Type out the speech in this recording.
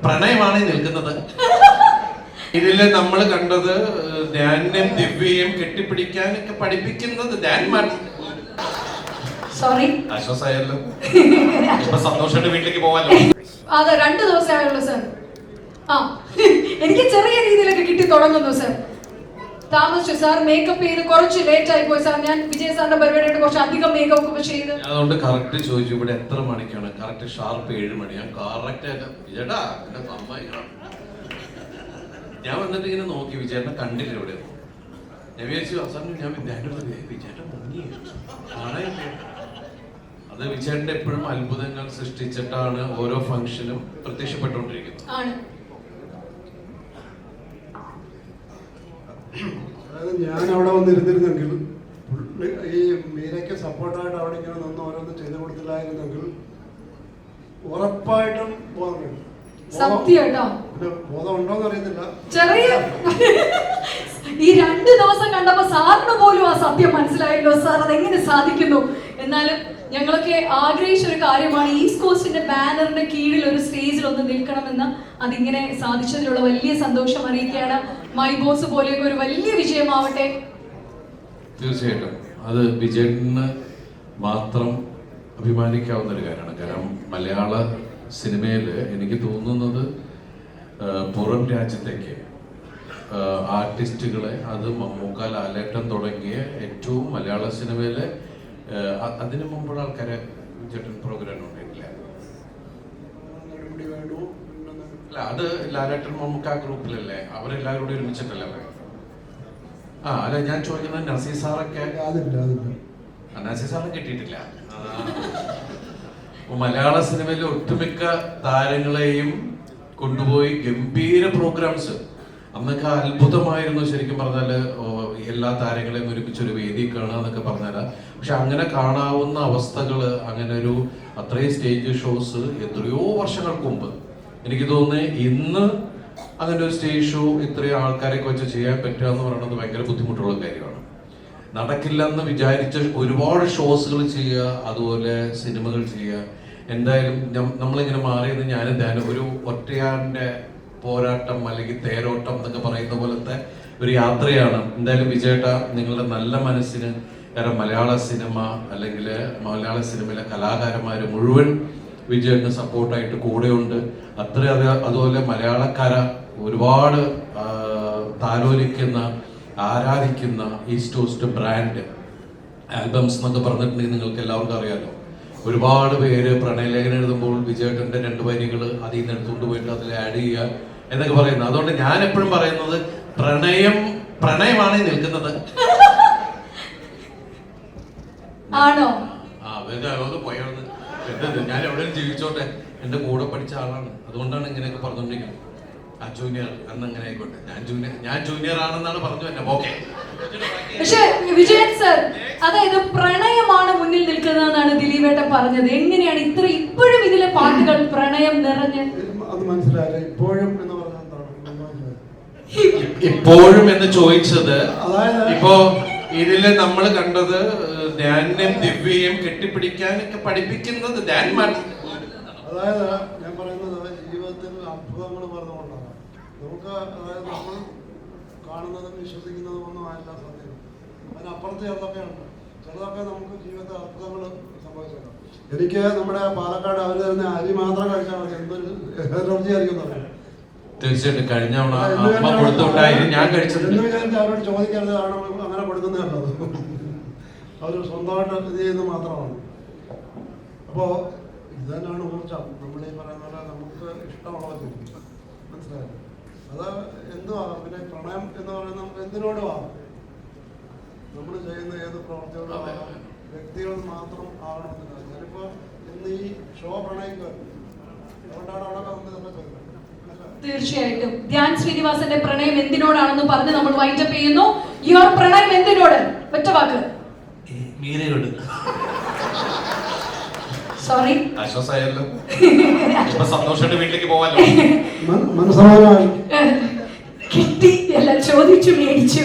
പ്രണയമാണ് നിൽക്കുന്നത്. ഇതില് നമ്മൾ കണ്ടത് ധ്യാനും ദിവ്യയും കെട്ടിപ്പിടിക്കാനൊക്കെ പഠിപ്പിക്കുന്നത് സോറി ആശ്വാസമായല്ലോ. ഇപ്പൊ സന്തോഷമായിട്ട് വീട്ടിലേക്ക് പോവാലോ. അതെ 2 ദിവസമായുള്ളൂ സർ. എനിക്ക് ചെറിയ രീതിയിലൊക്കെ കിട്ടി തുടങ്ങുന്നു സർ. താമസിച്ചു സാർ. മേക്കപ്പ് ചെയ്ത് കുറച്ച് ലേറ്റ് ആയി പോയി സാർ. ഞാൻ വിജയ് സാറിന്റെ പരിപാടിയായിട്ട് കുറച്ച് അധികം മേക്കപ്പ് ഒക്കെ ചെയ്ത് അതുകൊണ്ട് കറക്റ്റ് ചോദിച്ചു ഇവിടെ എത്ര മണിക്കാണ്. കറക്റ്റ് ഷാർപ്പ് 7 മണിയാണ്. കറക്റ്റ് വിജയേട്ടാ എന്റെ അമ്മായി. ഞാൻ വന്നിട്ട് ഇങ്ങനെ നോക്കി വിജയേട്ടനെ കണ്ടില്ല ഇവിടെ. ഞാൻ വിചാരിച്ചു അവസാനം ഞാൻ വിജയേട്ടൻ മുങ്ങി കാണാനില്ല. അത് വിജയേട്ടന്റെ എപ്പോഴും അത്ഭുതങ്ങൾ സൃഷ്ടിച്ചിട്ടാണ് ഓരോ ഫംഗ്ഷനും പ്രത്യക്ഷപ്പെട്ടുകൊണ്ടിരിക്കുന്നത്. അതായത് ഞാൻ അവിടെ വന്നിരുന്നിരുന്നെങ്കിൽ ഈ മീരയ്ക്ക് സപ്പോർട്ടായിട്ട് അവിടെ ഇങ്ങനെ നിന്ന് ഓരോന്ന് ചെയ്തു കൊടുത്തില്ലായിരുന്നെങ്കിൽ ഉറപ്പായിട്ടും ബോധം ഉണ്ടോന്ന് അറിയത്തില്ല. ചെറിയ ഈ 2 ദിവസം കണ്ടപ്പോ സാറിന് പോലും ആ സത്യം മനസ്സിലായല്ലോ സാർ. അതെങ്ങനെ സാധിക്കുന്നു? എന്നാലും ഞങ്ങളൊക്കെ ആഗ്രഹിച്ച ഒരു കാര്യമാണ് ഈസ്റ്റ് കോസ്റ്റിന്റെ ബാനറിന്റെ കീഴിൽ ഒരു സ്റ്റേജിൽ ഒന്ന് നിൽക്കണമെന്ന്. അതിങ്ങനെ സാധിച്ചതിലുള്ള വലിയ സന്തോഷം അറിയിക്കുകയാണ്. മൈ ബോസ് പോലെയൊക്കെ ഒരു വലിയ വിജയമാവട്ടെ. തീർച്ചയായിട്ടും അത് വിജയന് മാത്രം അഭിമാനിക്കാവുന്ന ഒരു കാര്യമാണ്. കാരണം മലയാള സിനിമയിൽ എനിക്ക് തോന്നുന്നത് പുറം രാജ്യത്തേക്ക് ആർട്ടിസ്റ്റുകളെ, അത് മമ്മൂക്ക, ലാലേട്ടൻ തുടങ്ങിയ ഏറ്റവും മലയാള സിനിമയിലെ അതിനു മുമ്പുള്ള ആൾക്കാരെ ചേട്ടൻ പ്രോഗ്രാം ഉണ്ടായിട്ടില്ല. അല്ല അത് ലാലേട്ടൻ മമ്മൂക്ക ഗ്രൂപ്പിലല്ലേ അവരെല്ലാവരും കൂടി ഒരുമിച്ചിട്ടല്ലേ? അല്ല ഞാൻ ചോദിക്കുന്നത് നസീർ സാറൊക്കെ. നസീർ സാറിനെ കിട്ടിയിട്ടില്ല. മലയാള സിനിമയിലെ ഒട്ടുമിക്ക താരങ്ങളെയും കൊണ്ടുപോയി ഗംഭീര പ്രോഗ്രാംസ്. അന്നൊക്കെ അത്ഭുതമായിരുന്നു ശരിക്കും പറഞ്ഞാല് എല്ലാ താരങ്ങളെയും ഒരുമിച്ചൊരു വേദി കാണുക എന്നൊക്കെ പറഞ്ഞാൽ. പക്ഷെ അങ്ങനെ കാണാവുന്ന അവസ്ഥകള്, അങ്ങനെ ഒരു അത്രയും സ്റ്റേജ് ഷോസ് എത്രയോ വർഷങ്ങൾക്ക് മുമ്പ് എനിക്ക് തോന്നുന്നു. ഇന്ന് അങ്ങനെ ഒരു സ്റ്റേജ് ഷോ ഇത്രയും ആൾക്കാരെയൊക്കെ വെച്ച് ചെയ്യാൻ പറ്റുക എന്ന് പറയുന്നത് ഭയങ്കര ബുദ്ധിമുട്ടുള്ള കാര്യമാണ്. നടക്കില്ലെന്ന് വിചാരിച്ച ഒരുപാട് ഷോസുകൾ ചെയ്യുക, അതുപോലെ സിനിമകൾ ചെയ്യുക. എന്തായാലും നമ്മളിങ്ങനെ മാറിയത് ഞാനും ധ്യാനം ഒരു ഒറ്റയാന്റെ പോരാട്ടം അല്ലെങ്കിൽ തേരോട്ടം എന്നൊക്കെ പറയുന്ന പോലത്തെ ഒരു യാത്രയാണ്. എന്തായാലും വിജയേട്ട നിങ്ങളുടെ നല്ല മനസ്സിന്, കാരണം മലയാള സിനിമ അല്ലെങ്കിൽ മലയാള സിനിമയിലെ കലാകാരന്മാർ മുഴുവൻ വിജയേട്ടന് സപ്പോർട്ടായിട്ട് കൂടെയുണ്ട്. അതുപോലെ മലയാളക്കര ഒരുപാട് താലോലിക്കുന്ന, ആരാധിക്കുന്ന ഈസ്റ്റ് കോസ്റ്റ് ബ്രാൻഡ് ആൽബംസ് എന്നൊക്കെ പറഞ്ഞിട്ടുണ്ടെങ്കിൽ നിങ്ങൾക്ക് എല്ലാവർക്കും അറിയാലോ. ഒരുപാട് പേര് പ്രണയലേഖനം എഴുതുമ്പോൾ വിജയേട്ടന്റെ 2 വരികൾ അതിൽ നിന്ന് എടുത്തുകൊണ്ട് പോയിട്ട് അതിൽ ആഡ് ചെയ്യുക എന്നൊക്കെ പറയുന്നത്. അതുകൊണ്ട് ഞാൻ എപ്പോഴും പറയുന്നത് പ്രണയമാണ് നിൽക്കുന്നത്. ആണോ? പോയത് ഞാൻ എവിടെയും ജീവിച്ചോട്ടെ. എന്റെ കൂടെ പഠിച്ച ആളാണ്, അതുകൊണ്ടാണ് ഇങ്ങനെയൊക്കെ പറഞ്ഞോണ്ടിരിക്കുന്നത്. ആ ജൂനിയർ അന്ന് അങ്ങനെ ആയിക്കോട്ടെ. ഞാൻ ജൂനിയർ ആണെന്നാണ് പറഞ്ഞു തന്നെ. ഓക്കെ. പക്ഷെ വിജയൻ സർ, അതായത് പ്രണയമാണ് മുന്നിൽ നിൽക്കുന്നതെന്നാണ് ദിലീപേട്ടൻ പറഞ്ഞത്. എങ്ങനെയാണ് ഇപ്പോഴും ഇതിലെ പാട്ടുകൾ പ്രണയം നിറഞ്ഞ്? അത് മനസ്സിലായില്ല. ഇപ്പോഴും എന്ന് ചോദിച്ചത്, ഇപ്പോ ഇതില് നമ്മൾ കണ്ടത് ധ്യാനും ദിവ്യയും കെട്ടിപ്പിടിക്കാനൊക്കെ പഠിപ്പിക്കുന്നത് അതായത് ഞാൻ പറയുന്നത് ജീവിതത്തിൽ അത്ഭുതങ്ങൾ പറഞ്ഞുകൊണ്ടാണ് നമുക്ക്. അതായത് നമ്മൾ കാണുന്നതും വിശ്വസിക്കുന്നതും ഒന്നും ആയില്ല സത്യം. അതിനപ്പുറത്ത് ചിലതൊക്കെ നമുക്ക് ജീവിതത്തിൽ അത്ഭുതങ്ങൾ സംഭവിച്ചേക്കാം. എനിക്ക് നമ്മുടെ പാലക്കാട് അവർ തരുന്ന അരി മാത്രം കഴിച്ചാൽ മതി എന്തൊരു എനർജി ആയിരിക്കും പറയാം. തീർച്ചയായിട്ടും കഴിഞ്ഞ ഞാൻ എന്ന് വിചാരിച്ച് അവരോട് ചോദിക്കരുത്. അങ്ങനെ കൊടുക്കുന്നതല്ലത്. അവർ സ്വന്തമായിട്ട് ഇത് ചെയ്യുന്നത് മാത്രമാണ്. അപ്പോൾ ഇത് തന്നെയാണ് ഊർജ്ജം. നമ്മൾ ഈ പറയുന്ന പോലെ നമുക്ക് ഇഷ്ടമുള്ളത് മനസ്സിലായത്. അത് എന്തും ആകാം. പിന്നെ പ്രണയം എന്ന് പറയുന്നത് നമുക്ക് എന്തിനോടും ആകാം. നമ്മൾ ചെയ്യുന്ന ഏത് പ്രവർത്തിയോടും ആകാം. വ്യക്തികൾ മാത്രം ആകണമെന്നില്ല. ഞാനിപ്പോൾ ഇന്ന് ഈ ഷോ പ്രണയിക്കുക അതുകൊണ്ടാണ് അവിടെ വന്ന് തന്നെ ചോദിക്കുന്നത്. തീർച്ചയായിട്ടും ധ്യാൻ ശ്രീനിവാസന്റെ പ്രണയം എന്തിനോടാണെന്ന് പറഞ്ഞ് നമ്മൾ വൈൻഡപ്പ് ചെയ്യുന്നു. യുവർ പ്രണയം എന്തിനോട്? ഒറ്റ വാക്ക്. മീരയോട്. സോറി ആശ്വാസമായല്ലോ. ഇപ്പൊ സന്തോഷമായിട്ട് വീട്ടിലേക്ക് പോവാലോ. മനസ്സമാധാനമായി കിട്ടി. എല്ലാം ചോദിച്ചു മേടിച്ചു.